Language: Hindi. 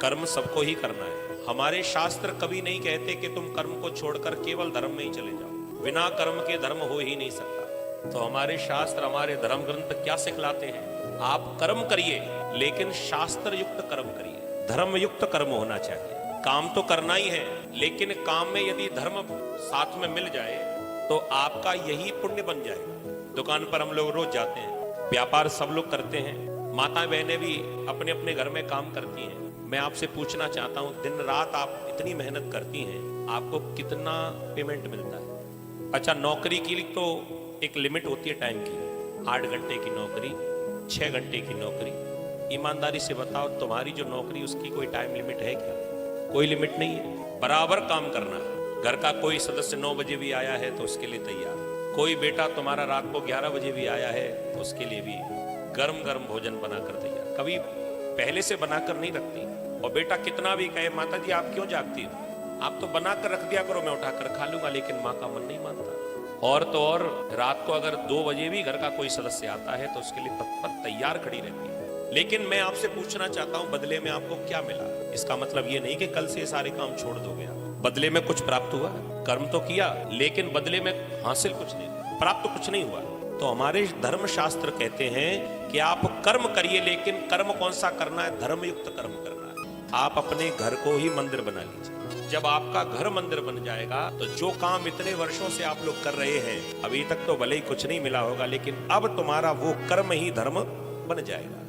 कर्म सबको ही करना है। हमारे शास्त्र कभी नहीं कहते कि तुम कर्म को छोड़कर केवल धर्म में ही चले जाओ। बिना कर्म के धर्म हो ही नहीं सकता। तो हमारे शास्त्र, हमारे धर्म ग्रंथ क्या सिखलाते हैं? आप कर्म करिए, लेकिन शास्त्र युक्त कर्म करिए, धर्म युक्त कर्म होना चाहिए। काम तो करना ही है, लेकिन काम में यदि धर्म साथ में मिल जाए तो आपका यही पुण्य बन जाएगा। दुकान पर हम लोग रोज जाते हैं, व्यापार सब लोग करते हैं, माता बहनें भी अपने अपने घर में काम करती हैं। मैं आपसे पूछना चाहता हूं, दिन रात आप इतनी मेहनत करती हैं, आपको कितना पेमेंट मिलता है? अच्छा, नौकरी की तो एक लिमिट होती है टाइम की, 8 घंटे की नौकरी, 6 घंटे की नौकरी। ईमानदारी से बताओ, तुम्हारी जो नौकरी उसकी कोई टाइम लिमिट है क्या? कोई लिमिट नहीं है। बराबर काम करना है। घर का कोई सदस्य 9 बजे भी आया है तो उसके लिए तैयार, कोई बेटा तुम्हारा रात को 11 बजे भी आया है तो उसके लिए भी गर्म गर्म भोजन बनाकर तैयार, कभी पहले से बनाकर नहीं रखती। और बेटा कितना भी कहे, माता जी आप क्यों जागती हो, आप तो बनाकर रख दिया करो, मैं उठाकर खा लूंगा, लेकिन माँ का मन नहीं मानता। और तो और रात को अगर 2 बजे भी घर का कोई सदस्य आता है तो उसके लिए तत्पर तैयार खड़ी रहती है। लेकिन मैं आपसे पूछना चाहता हूं, बदले में आपको क्या मिला? इसका मतलब ये नहीं कि कल से सारे काम छोड़ दोगे आप। बदले में कुछ प्राप्त हुआ? कर्म तो किया, लेकिन बदले में हासिल कुछ नहीं, प्राप्त कुछ नहीं हुआ। तो हमारे धर्म शास्त्र कहते हैं कि आप कर्म करिए, लेकिन कर्म कौन सा करना है? धर्मयुक्त कर्म करना है। आप अपने घर को ही मंदिर बना लीजिए। जब आपका घर मंदिर बन जाएगा तो जो काम इतने वर्षों से आप लोग कर रहे हैं, अभी तक तो भले ही कुछ नहीं मिला होगा, लेकिन अब तुम्हारा वो कर्म ही धर्म बन जाएगा।